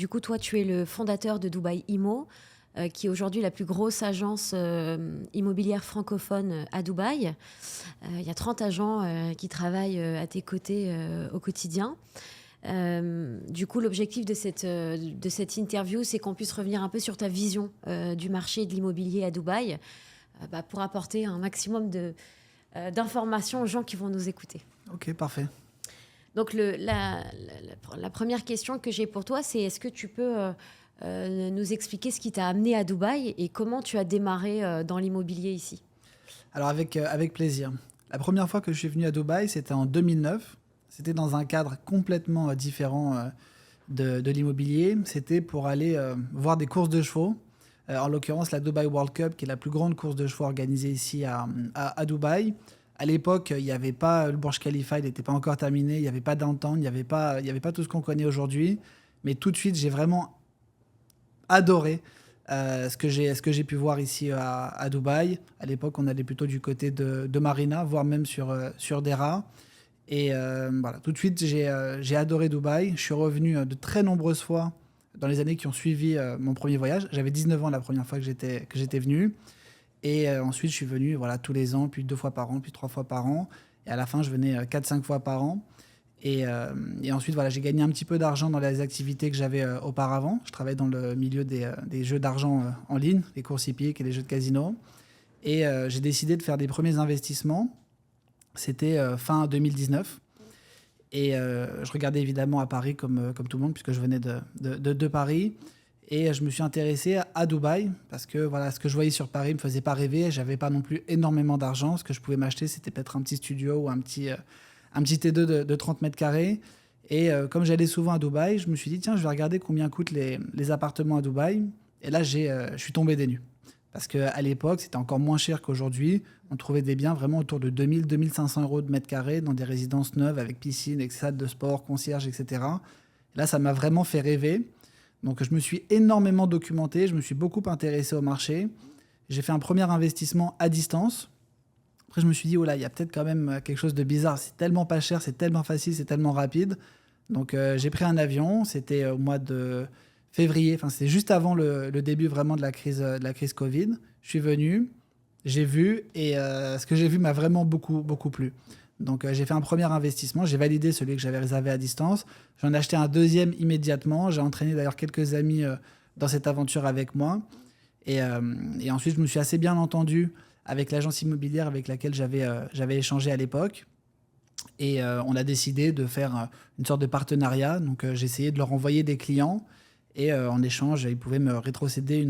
du coup, toi, tu es le fondateur de Dubaï Immo, qui est aujourd'hui la plus grosse agence immobilière francophone à Dubaï. Il y a 30 agents qui travaillent à tes côtés au quotidien. Du coup, l'objectif de cette interview, c'est qu'on puisse revenir un peu sur ta vision du marché de l'immobilier à Dubaï, pour apporter un maximum d'informations aux gens qui vont nous écouter. Ok, parfait. Donc, la première question que j'ai pour toi, c'est est-ce que tu peux nous expliquer ce qui t'a amené à Dubaï et comment tu as démarré dans l'immobilier ici? Alors avec plaisir. La première fois que je suis venu à Dubaï, c'était en 2009. C'était dans un cadre complètement différent de l'immobilier. C'était pour aller voir des courses de chevaux. En l'occurrence, la Dubai World Cup, qui est la plus grande course de chevaux organisée ici à Dubaï. À l'époque, il n'y avait pas le Burj Khalifa, il n'était pas encore terminé, il n'y avait pas downtown, il n'y avait pas tout ce qu'on connaît aujourd'hui. Mais tout de suite, j'ai vraiment adoré ce que j'ai pu voir ici à Dubaï. À l'époque, on allait plutôt du côté de Marina, voire même sur Dera. Et voilà, tout de suite, j'ai adoré Dubaï. Je suis revenu de très nombreuses fois dans les années qui ont suivi mon premier voyage. J'avais 19 ans la première fois que j'étais venu. Et ensuite, je suis venu voilà, tous les ans, puis 2 fois par an, puis 3 fois par an. Et à la fin, je venais 4-5 fois par an. Et ensuite, voilà, j'ai gagné un petit peu d'argent dans les activités que j'avais auparavant. Je travaillais dans le milieu des jeux d'argent en ligne, les courses hippiques et les jeux de casino. Et j'ai décidé de faire des premiers investissements. C'était fin 2019. Et je regardais évidemment à Paris comme tout le monde, puisque je venais de Paris. Et je me suis intéressé à Dubaï, parce que voilà, ce que je voyais sur Paris ne me faisait pas rêver. Je n'avais pas non plus énormément d'argent. Ce que je pouvais m'acheter, c'était peut-être un petit studio ou un petit T2 de 30 mètres carrés. Et comme j'allais souvent à Dubaï, je me suis dit, tiens, je vais regarder combien coûtent les appartements à Dubaï. Et là, je suis tombé des nues. Parce qu'à l'époque, c'était encore moins cher qu'aujourd'hui. On trouvait des biens vraiment autour de 2000-2500 € de mètre carré dans des résidences neuves avec piscine, avec salle de sport, concierge, etc. Et là, ça m'a vraiment fait rêver. Donc, je me suis énormément documenté. Je me suis beaucoup intéressé au marché. J'ai fait un premier investissement à distance. Après, je me suis dit, oh là, il y a peut-être quand même quelque chose de bizarre. C'est tellement pas cher, c'est tellement facile, c'est tellement rapide. Donc, j'ai pris un avion. C'était au mois de février. Enfin, c'était juste avant le début vraiment de la crise Covid. Je suis venu, j'ai vu, et ce que j'ai vu m'a vraiment beaucoup, beaucoup plu. Donc, j'ai fait un premier investissement. J'ai validé celui que j'avais réservé à distance. J'en ai acheté un deuxième immédiatement. J'ai entraîné d'ailleurs quelques amis dans cette aventure avec moi. Et ensuite, je me suis assez bien entendu avec l'agence immobilière avec laquelle j'avais échangé à l'époque. Et on a décidé de faire une sorte de partenariat. Donc, j'ai essayé de leur envoyer des clients. Et en échange, ils pouvaient me rétrocéder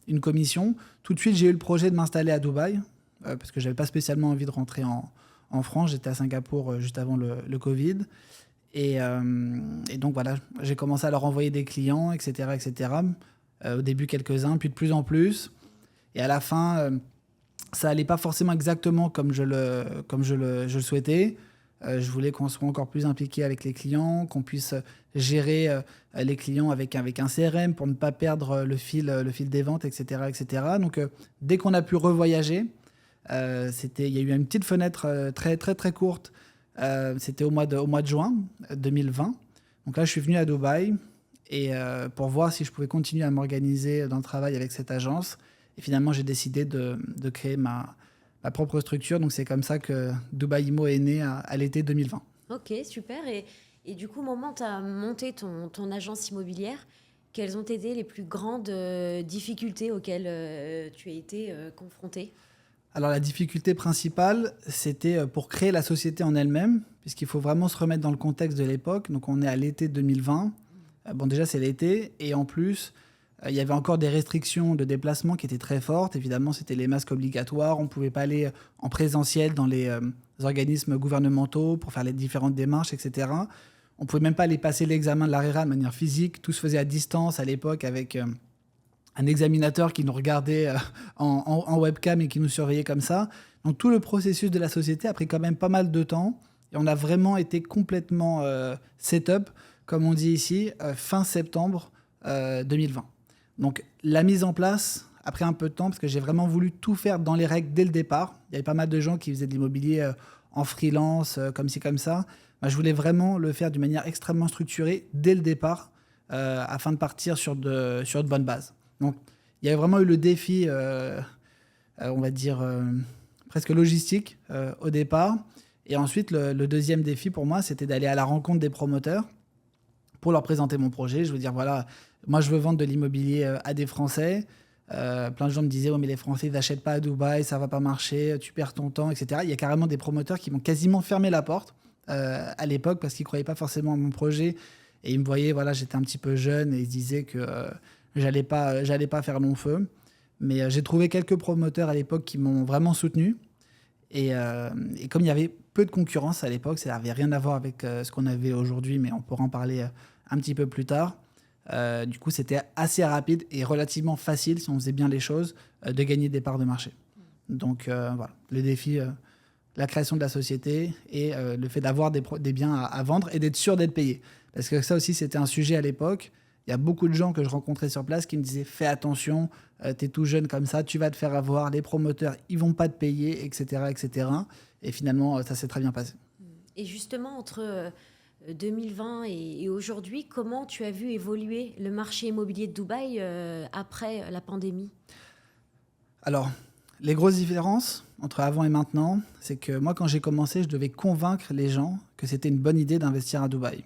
une commission. Tout de suite, j'ai eu le projet de m'installer à Dubaï, parce que je n'avais pas spécialement envie de rentrer en France. J'étais à Singapour juste avant le Covid. Et donc, voilà, j'ai commencé à leur envoyer des clients, etc. etc. Au début, quelques-uns, puis de plus en plus. Et à la fin, ça n'allait pas forcément exactement comme je le souhaitais. Je voulais qu'on soit encore plus impliqué avec les clients, qu'on puisse gérer les clients avec un CRM pour ne pas perdre le fil des ventes, etc. etc. Donc, dès qu'on a pu revoyager, il y a eu une petite fenêtre très, très, très courte. C'était au mois de juin 2020. Donc là, je suis venu à Dubaï pour voir si je pouvais continuer à m'organiser dans le travail avec cette agence. Et finalement, j'ai décidé de créer ma propre structure. Donc, c'est comme ça que Dubaï Immo est né à l'été 2020. Ok, super. Et du coup, au moment où tu as monté ton agence immobilière, quelles ont été les plus grandes difficultés auxquelles tu as été confronté? Alors, la difficulté principale, c'était pour créer la société en elle-même, puisqu'il faut vraiment se remettre dans le contexte de l'époque. Donc, on est à l'été 2020. Bon, déjà, c'est l'été. Et en plus, il y avait encore des restrictions de déplacement qui étaient très fortes. Évidemment, c'était les masques obligatoires. On ne pouvait pas aller en présentiel dans les organismes gouvernementaux pour faire les différentes démarches, etc. On ne pouvait même pas aller passer l'examen de l'ARERA de manière physique. Tout se faisait à distance à l'époque avec un examinateur qui nous regardait en webcam et qui nous surveillait comme ça. Donc tout le processus de la société a pris quand même pas mal de temps. Et on a vraiment été complètement set-up, comme on dit ici, fin septembre 2020. Donc la mise en place a pris un peu de temps parce que j'ai vraiment voulu tout faire dans les règles dès le départ. Il y avait pas mal de gens qui faisaient de l'immobilier en freelance, comme ci, comme ça. Moi, je voulais vraiment le faire d'une manière extrêmement structurée dès le départ afin de partir sur de bonnes bases. Donc, il y a vraiment eu le défi, on va dire, presque logistique au départ. Et ensuite, le deuxième défi pour moi, c'était d'aller à la rencontre des promoteurs pour leur présenter mon projet. Je veux dire, voilà, moi, je veux vendre de l'immobilier à des Français. Plein de gens me disaient, oh, mais les Français, ils n'achètent pas à Dubaï, ça ne va pas marcher, tu perds ton temps, etc. Il y a carrément des promoteurs qui m'ont quasiment fermé la porte à l'époque parce qu'ils ne croyaient pas forcément à mon projet. Et ils me voyaient, voilà, j'étais un petit peu jeune et ils se disaient que j'allais pas faire long feu. Mais j'ai trouvé quelques promoteurs à l'époque qui m'ont vraiment soutenu. Et comme il y avait peu de concurrence à l'époque, ça n'avait rien à voir avec ce qu'on avait aujourd'hui, mais on pourra en parler un petit peu plus tard. Du coup, c'était assez rapide et relativement facile, si on faisait bien les choses, de gagner des parts de marché. Donc voilà, le défi, la création de la société et le fait d'avoir des biens à vendre et d'être sûr d'être payé. Parce que ça aussi, c'était un sujet à l'époque. Il y a beaucoup de gens que je rencontrais sur place qui me disaient « Fais attention, t'es tout jeune comme ça, tu vas te faire avoir, les promoteurs, ils vont pas te payer, etc. etc. » Et finalement, ça s'est très bien passé. Et justement, entre 2020 et aujourd'hui, comment tu as vu évoluer le marché immobilier de Dubaï après la pandémie ? Alors, les grosses différences entre avant et maintenant, c'est que moi, quand j'ai commencé, je devais convaincre les gens que c'était une bonne idée d'investir à Dubaï.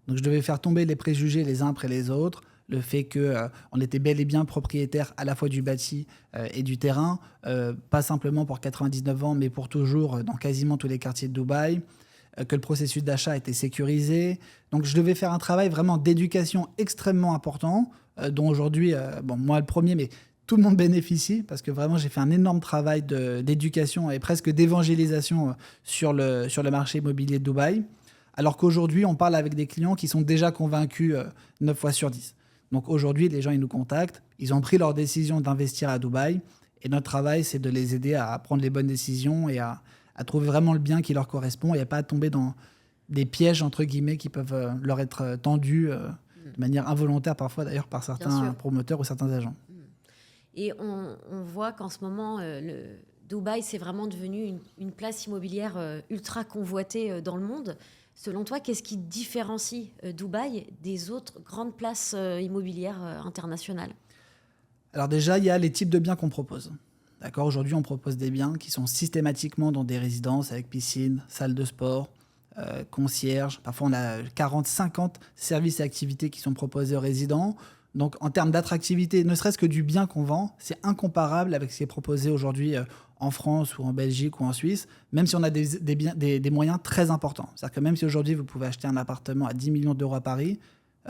Donc, je devais faire tomber les préjugés les uns après les autres, le fait qu'on était bel et bien propriétaire à la fois du bâti et du terrain, pas simplement pour 99 ans, mais pour toujours dans quasiment tous les quartiers de Dubaï, que le processus d'achat était sécurisé. Donc, je devais faire un travail vraiment d'éducation extrêmement important, dont aujourd'hui, bon, moi le premier, mais tout le monde bénéficie, parce que vraiment, j'ai fait un énorme travail d'éducation et presque d'évangélisation sur le marché immobilier de Dubaï. Alors qu'aujourd'hui, on parle avec des clients qui sont déjà convaincus 9 fois sur 10. Donc aujourd'hui, les gens, ils nous contactent, ils ont pris leur décision d'investir à Dubaï, et notre travail, c'est de les aider à prendre les bonnes décisions et à trouver vraiment le bien qui leur correspond et à pas tomber dans des pièges, entre guillemets, qui peuvent leur être tendus de manière involontaire parfois, d'ailleurs, par certains promoteurs ou certains agents. Et on voit qu'en ce moment, Dubaï, c'est vraiment devenu une place immobilière ultra convoitée dans le monde. Selon toi, qu'est-ce qui différencie Dubaï des autres grandes places immobilières internationales ? Alors déjà, il y a les types de biens qu'on propose. D'accord, aujourd'hui, on propose des biens qui sont systématiquement dans des résidences avec piscine, salle de sport, concierge. Parfois, on a 40, 50 services et activités qui sont proposés aux résidents. Donc, en termes d'attractivité, ne serait-ce que du bien qu'on vend, c'est incomparable avec ce qui est proposé aujourd'hui en France ou en Belgique ou en Suisse, même si on a des moyens très importants. C'est-à-dire que même si aujourd'hui, vous pouvez acheter un appartement à 10 millions d'euros à Paris,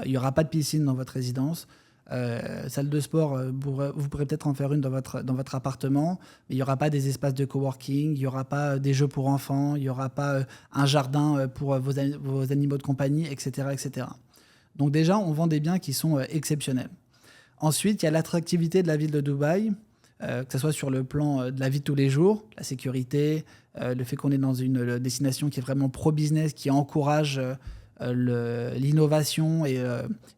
il n'y aura pas de piscine dans votre résidence. Salle de sport, vous pourrez peut-être en faire une dans votre appartement, mais il n'y aura pas des espaces de coworking, il n'y aura pas des jeux pour enfants, il n'y aura pas un jardin pour vos animaux de compagnie, etc., etc. Donc déjà, on vend des biens qui sont exceptionnels. Ensuite, il y a l'attractivité de la ville de Dubaï, que ce soit sur le plan de la vie de tous les jours, la sécurité, le fait qu'on est dans une destination qui est vraiment pro-business, qui encourage l'innovation et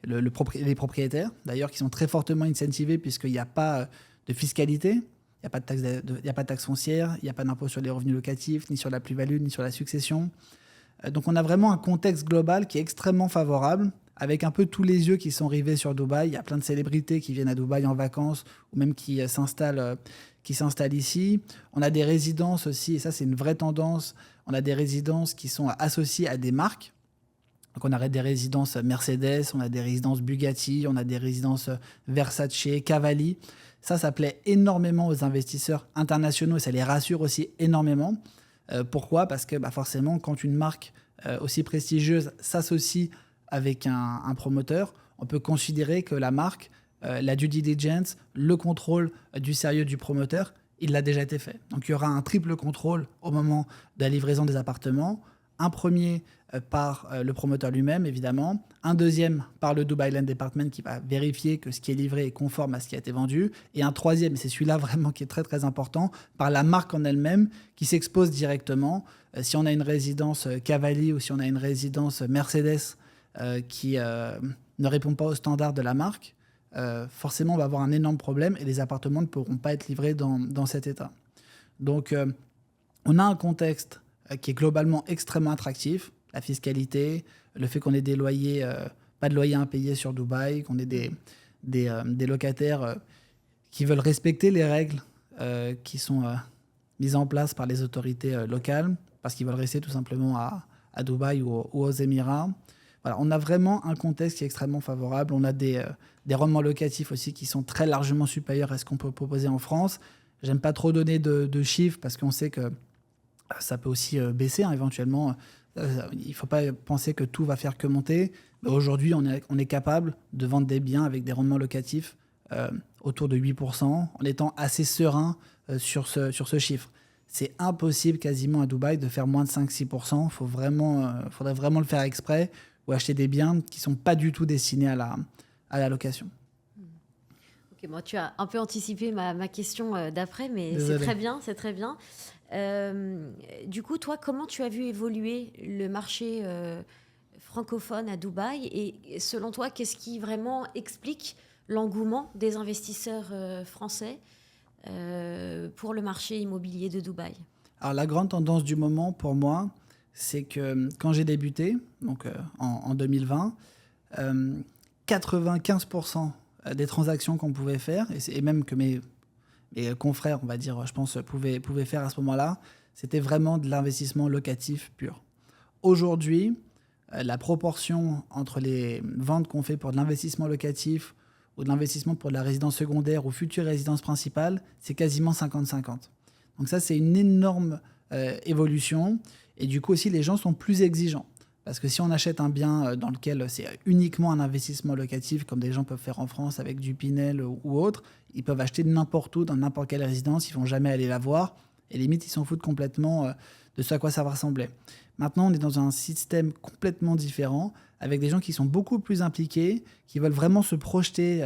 les propriétaires, d'ailleurs, qui sont très fortement incentivés puisqu'il n'y a pas de fiscalité, il n'y a pas de taxe foncière, il n'y a pas d'impôt sur les revenus locatifs, ni sur la plus-value, ni sur la succession. Donc on a vraiment un contexte global qui est extrêmement favorable, avec un peu tous les yeux qui sont rivés sur Dubaï. Il y a plein de célébrités qui viennent à Dubaï en vacances ou même qui s'installent ici. On a des résidences aussi, et ça c'est une vraie tendance, on a des résidences qui sont associées à des marques. Donc on a des résidences Mercedes, on a des résidences Bugatti, on a des résidences Versace, Cavalli. Ça plaît énormément aux investisseurs internationaux et ça les rassure aussi énormément. Pourquoi ? Parce que forcément, quand une marque aussi prestigieuse s'associe avec un promoteur, on peut considérer que la marque, la due diligence, le contrôle du sérieux du promoteur, il l'a déjà été fait. Donc il y aura un triple contrôle au moment de la livraison des appartements. Un premier par le promoteur lui-même, évidemment. Un deuxième par le Dubai Land Department qui va vérifier que ce qui est livré est conforme à ce qui a été vendu. Et un troisième, et c'est celui-là vraiment qui est très très important, par la marque en elle-même qui s'expose directement. Si on a une résidence Cavalli ou si on a une résidence Mercedes qui ne répond pas aux standards de la marque, forcément on va avoir un énorme problème et les appartements ne pourront pas être livrés dans cet état. Donc on a un contexte qui est globalement extrêmement attractif. La fiscalité, le fait qu'on ait des loyers pas de loyer impayé sur Dubaï, qu'on ait des locataires qui veulent respecter les règles qui sont mises en place par les autorités locales, parce qu'ils veulent rester tout simplement à Dubaï ou aux Émirats. Voilà, on a vraiment un contexte qui est extrêmement favorable. On a des rendements locatifs aussi qui sont très largement supérieurs à ce qu'on peut proposer en France. J'aime pas trop donner de chiffres parce qu'on sait que ça peut aussi baisser éventuellement. Il ne faut pas penser que tout va faire que monter. Mais aujourd'hui, on est capable de vendre des biens avec des rendements locatifs autour de 8%, en étant assez serein sur ce chiffre. C'est impossible quasiment à Dubaï de faire moins de 5-6%. Faudrait vraiment le faire exprès ou acheter des biens qui ne sont pas du tout destinés à la location. Ok, bon, tu as un peu anticipé ma question d'après, mais Désolé. c'est très bien, c'est très bien. Du coup, toi, comment tu as vu évoluer le marché francophone à Dubaï et selon toi, qu'est-ce qui vraiment explique l'engouement des investisseurs français pour le marché immobilier de Dubaï? Alors la grande tendance du moment pour moi, c'est que quand j'ai débuté, donc en 2020, 95% des transactions qu'on pouvait faire, et même que mes confrères, on va dire, je pense, pouvaient faire à ce moment-là, c'était vraiment de l'investissement locatif pur. Aujourd'hui, la proportion entre les ventes qu'on fait pour de l'investissement locatif ou de l'investissement pour de la résidence secondaire ou future résidence principale, c'est quasiment 50-50. Donc ça, c'est une énorme évolution. Et du coup aussi, les gens sont plus exigeants. Parce que si on achète un bien dans lequel c'est uniquement un investissement locatif, comme des gens peuvent faire en France avec du Pinel ou autre, ils peuvent acheter n'importe où, dans n'importe quelle résidence, ils ne vont jamais aller la voir. Et limite, ils s'en foutent complètement de ce à quoi ça va ressembler. Maintenant, on est dans un système complètement différent, avec des gens qui sont beaucoup plus impliqués, qui veulent vraiment se projeter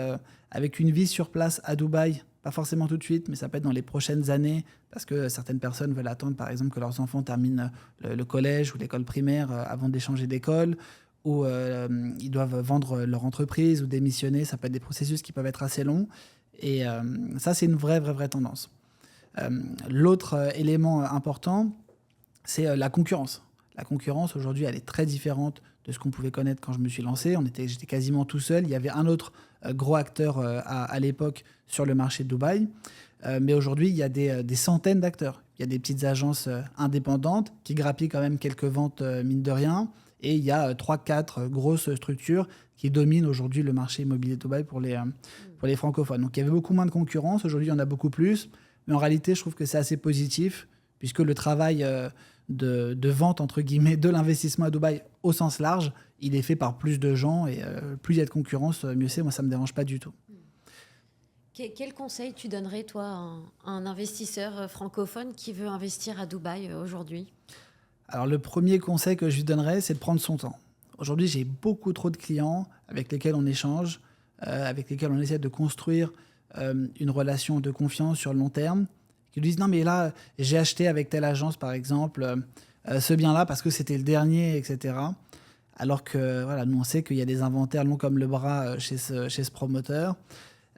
avec une vie sur place à Dubaï. Pas forcément tout de suite, mais ça peut être dans les prochaines années, parce que certaines personnes veulent attendre, par exemple, que leurs enfants terminent le collège ou l'école primaire avant d'échanger d'école, ou ils doivent vendre leur entreprise ou démissionner. Ça peut être des processus qui peuvent être assez longs. Et ça, c'est une vraie tendance. L'autre élément important, c'est la concurrence. La concurrence, aujourd'hui, elle est très différente de ce qu'on pouvait connaître quand je me suis lancé. J'étais quasiment tout seul. Il y avait un autre gros acteur à l'époque sur le marché de Dubaï. Mais aujourd'hui, il y a des centaines d'acteurs. Il y a des petites agences indépendantes qui grappillent quand même quelques ventes, mine de rien. Et il y a 3-4 grosses structures qui dominent aujourd'hui le marché immobilier de Dubaï pour les francophones. Donc il y avait beaucoup moins de concurrence. Aujourd'hui, il y en a beaucoup plus. Mais en réalité, je trouve que c'est assez positif, puisque le travail de vente, entre guillemets, de l'investissement à Dubaï au sens large, il est fait par plus de gens. Et plus il y a de concurrence, mieux c'est. Moi, ça ne me dérange pas du tout. Quel conseil tu donnerais, toi, à un investisseur francophone qui veut investir à Dubaï aujourd'hui? Alors, le premier conseil que je lui donnerais, c'est de prendre son temps. Aujourd'hui, j'ai beaucoup trop de clients avec lesquels on échange, avec lesquels on essaie de construire une relation de confiance sur le long terme, qui lui disent « Non, mais là, j'ai acheté avec telle agence, par exemple, ce bien-là parce que c'était le dernier, etc. » Alors que, voilà, nous, on sait qu'il y a des inventaires longs comme le bras chez ce promoteur.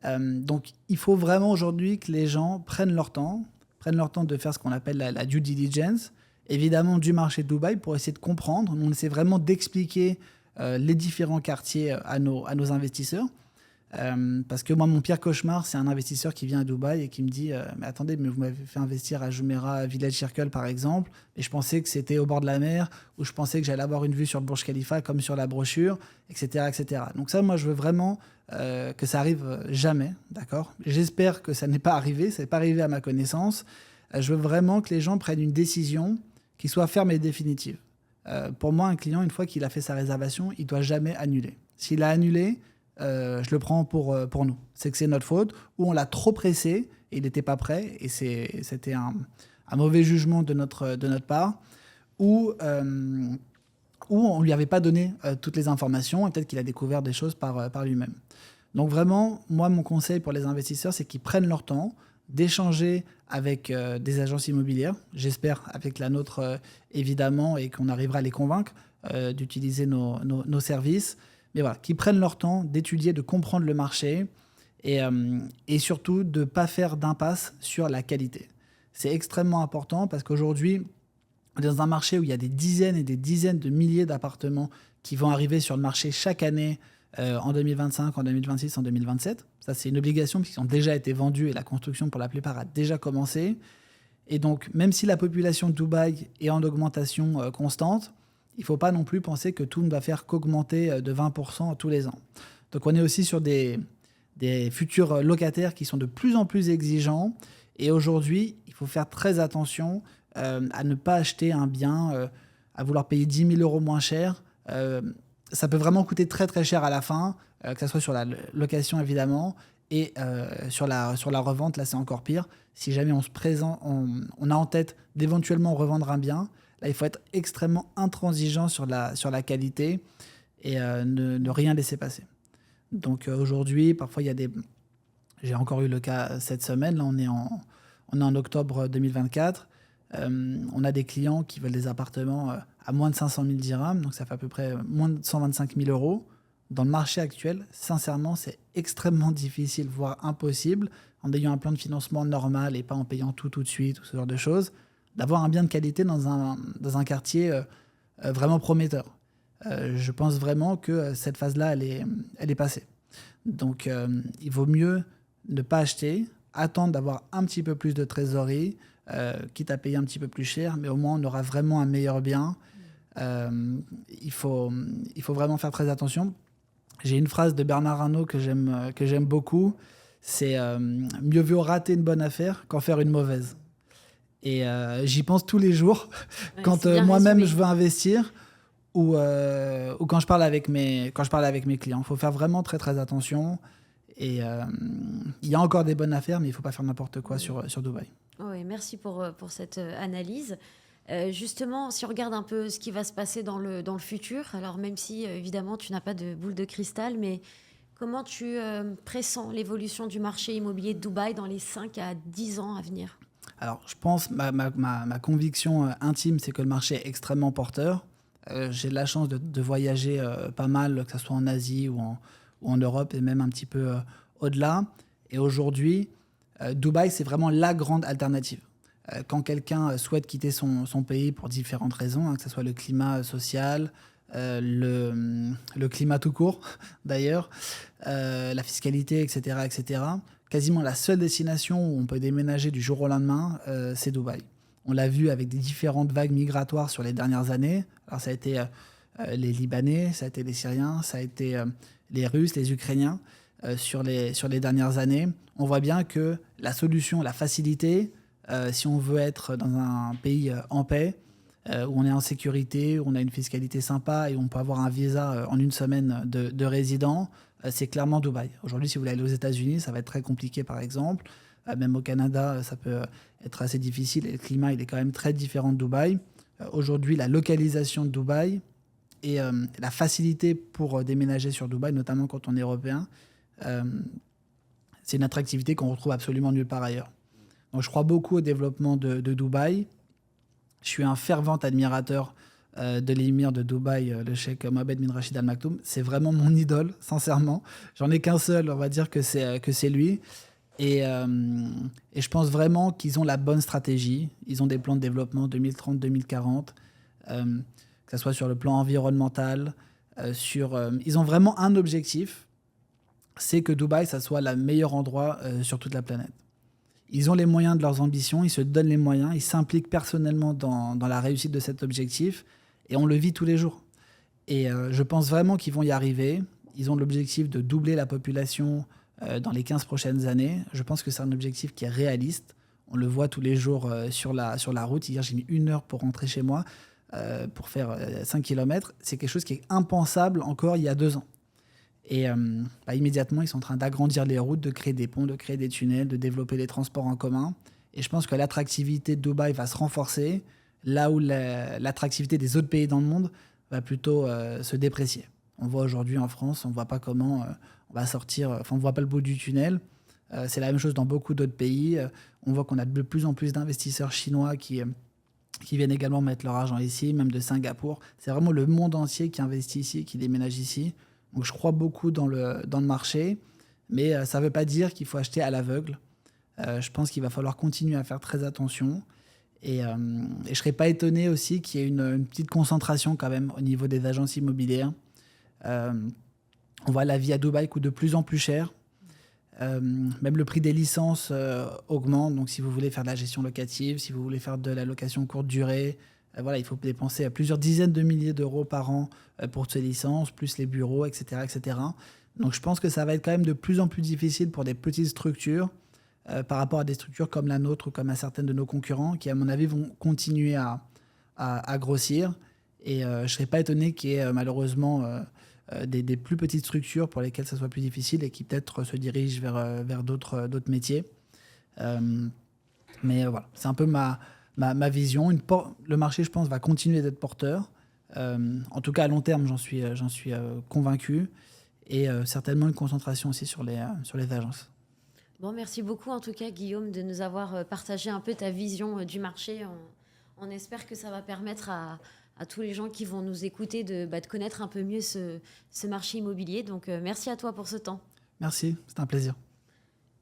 Donc, il faut vraiment aujourd'hui que les gens prennent leur temps de faire ce qu'on appelle la due diligence, évidemment du marché de Dubaï, pour essayer de comprendre. On essaie vraiment d'expliquer les différents quartiers à nos investisseurs. Parce que moi, mon pire cauchemar, c'est un investisseur qui vient à Dubaï et qui me dit mais attendez, mais vous m'avez fait investir à Jumeirah Village Circle, par exemple, et je pensais que c'était au bord de la mer, ou je pensais que j'allais avoir une vue sur le Burj Khalifa, comme sur la brochure, etc. etc. Donc ça, moi, je veux vraiment que ça arrive jamais, d'accord? J'espère que ça n'est pas arrivé, ça n'est pas arrivé à ma connaissance. Je veux vraiment que les gens prennent une décision qui soit ferme et définitive. Pour moi, un client, une fois qu'il a fait sa réservation, il ne doit jamais annuler. S'il a annulé, je le prends pour nous. C'est que c'est notre faute, ou on l'a trop pressé et il n'était pas prêt, et c'était un mauvais jugement de notre part, ou on ne lui avait pas donné toutes les informations, et peut-être qu'il a découvert des choses par lui-même. Donc vraiment, moi, mon conseil pour les investisseurs, c'est qu'ils prennent leur temps d'échanger avec des agences immobilières, j'espère avec la nôtre évidemment, et qu'on arrivera à les convaincre d'utiliser nos services. Mais voilà, qui prennent leur temps d'étudier, de comprendre le marché et surtout de ne pas faire d'impasse sur la qualité. C'est extrêmement important parce qu'aujourd'hui, on est dans un marché où il y a des dizaines et des dizaines de milliers d'appartements qui vont arriver sur le marché chaque année en 2025, en 2026, en 2027. Ça, c'est une obligation puisqu'ils ont déjà été vendus et la construction, pour la plupart, a déjà commencé. Et donc, même si la population de Dubaï est en augmentation constante, il ne faut pas non plus penser que tout ne va faire qu'augmenter de 20% tous les ans. Donc, on est aussi sur des futurs locataires qui sont de plus en plus exigeants. Et aujourd'hui, il faut faire très attention à ne pas acheter un bien, à vouloir payer 10 000 euros moins cher. Ça peut vraiment coûter très très cher à la fin, que ce soit sur la location évidemment, et sur la revente, là c'est encore pire. Si jamais on a en tête d'éventuellement revendre un bien, là il faut être extrêmement intransigeant sur la qualité et ne rien laisser passer. Donc aujourd'hui, parfois il y a des... J'ai encore eu le cas cette semaine, là on est en octobre 2024. On a des clients qui veulent des appartements à moins de 500 000 dirhams, donc ça fait à peu près moins de 125 000 euros. Dans le marché actuel, sincèrement, c'est extrêmement difficile, voire impossible, en ayant un plan de financement normal et pas en payant tout de suite ou ce genre de choses, d'avoir un bien de qualité dans un quartier vraiment prometteur. Je pense vraiment que cette phase-là, elle est passée. Donc, il vaut mieux ne pas acheter, attendre d'avoir un petit peu plus de trésorerie, quitte à payer un petit peu plus cher, mais au moins on aura vraiment un meilleur bien. Il faut vraiment faire très attention. J'ai une phrase de Bernard Arnault que j'aime beaucoup, c'est mieux vaut rater une bonne affaire qu'en faire une mauvaise. Et j'y pense tous les jours quand moi-même je veux investir ou quand je parle avec mes clients. Il faut faire vraiment très très attention. Et il y a encore des bonnes affaires, mais il ne faut pas faire n'importe quoi sur Dubaï. Oui, merci pour cette analyse. Justement, si on regarde un peu ce qui va se passer dans le futur, alors même si évidemment tu n'as pas de boule de cristal, mais comment tu pressens l'évolution du marché immobilier de Dubaï dans les 5 à 10 ans à venir ? Alors, je pense, ma conviction intime, c'est que le marché est extrêmement porteur. J'ai de la chance de voyager pas mal, que ce soit en Asie ou en Europe et même un petit peu au-delà. Et aujourd'hui, Dubaï, c'est vraiment la grande alternative. Quand quelqu'un souhaite quitter son pays pour différentes raisons, que ce soit le climat social, le climat tout court d'ailleurs, la fiscalité, etc., quasiment la seule destination où on peut déménager du jour au lendemain, c'est Dubaï. On l'a vu avec des différentes vagues migratoires sur les dernières années. Alors ça a été les Libanais, ça a été les Syriens, ça a été les Russes, les Ukrainiens sur les dernières années. On voit bien que la solution, la facilité, si on veut être dans un pays en paix, où on est en sécurité, où on a une fiscalité sympa et où on peut avoir un visa en une semaine de résident, c'est clairement Dubaï. Aujourd'hui, si vous voulez aller aux États-Unis, ça va être très compliqué, par exemple. Même au Canada, ça peut être assez difficile et le climat, il est quand même très différent de Dubaï. Aujourd'hui, la localisation de Dubaï et la facilité pour déménager sur Dubaï, notamment quand on est européen, c'est une attractivité qu'on retrouve absolument nulle part ailleurs. Donc, je crois beaucoup au développement de Dubaï. Je suis un fervent admirateur de l'émir de Dubaï, le cheikh Mohammed bin Rachid Al Maktoum. C'est vraiment mon idole, sincèrement. J'en ai qu'un seul, on va dire que c'est lui. Et je pense vraiment qu'ils ont la bonne stratégie. Ils ont des plans de développement 2030-2040, que ce soit sur le plan environnemental. Ils ont vraiment un objectif, c'est que Dubaï, ça soit le meilleur endroit sur toute la planète. Ils ont les moyens de leurs ambitions, ils se donnent les moyens, ils s'impliquent personnellement dans la réussite de cet objectif et on le vit tous les jours. Et je pense vraiment qu'ils vont y arriver. Ils ont l'objectif de doubler la population dans les 15 prochaines années. Je pense que c'est un objectif qui est réaliste. On le voit tous les jours sur la route. Hier, j'ai mis 1 heure pour rentrer chez moi, pour faire 5 km. C'est quelque chose qui est impensable encore il y a 2 ans. Et immédiatement, ils sont en train d'agrandir les routes, de créer des ponts, de créer des tunnels, de développer les transports en commun. Et je pense que l'attractivité de Dubaï va se renforcer, là où l'attractivité des autres pays dans le monde va plutôt se déprécier. On voit aujourd'hui en France, on ne voit pas comment on va sortir, on ne voit pas le bout du tunnel. C'est la même chose dans beaucoup d'autres pays. On voit qu'on a de plus en plus d'investisseurs chinois qui viennent également mettre leur argent ici, même de Singapour. C'est vraiment le monde entier qui investit ici, qui déménage ici. Donc je crois beaucoup dans le marché, mais ça ne veut pas dire qu'il faut acheter à l'aveugle. Je pense qu'il va falloir continuer à faire très attention Et je ne serais pas étonné aussi qu'il y ait une petite concentration quand même au niveau des agences immobilières. On voit la vie à Dubaï coûte de plus en plus cher. Même le prix des licences augmente. Donc, si vous voulez faire de la gestion locative, si vous voulez faire de la location courte durée, voilà, il faut dépenser plusieurs dizaines de milliers d'euros par an pour ces licences, plus les bureaux, etc., etc. Donc, je pense que ça va être quand même de plus en plus difficile pour des petites structures par rapport à des structures comme la nôtre ou comme à certaines de nos concurrents qui, à mon avis, vont continuer à grossir. Et je ne serais pas étonné qu'il y ait malheureusement des plus petites structures pour lesquelles ça soit plus difficile et qui peut-être se dirigent vers d'autres métiers. Mais voilà, c'est un peu ma vision. Le marché, je pense, va continuer d'être porteur. En tout cas, à long terme, j'en suis convaincu. Et certainement une concentration aussi sur les agences. Bon, merci beaucoup en tout cas, Guillaume, de nous avoir partagé un peu ta vision du marché. On espère que ça va permettre à tous les gens qui vont nous écouter de connaître un peu mieux ce marché immobilier. Donc, merci à toi pour ce temps. Merci, c'était un plaisir.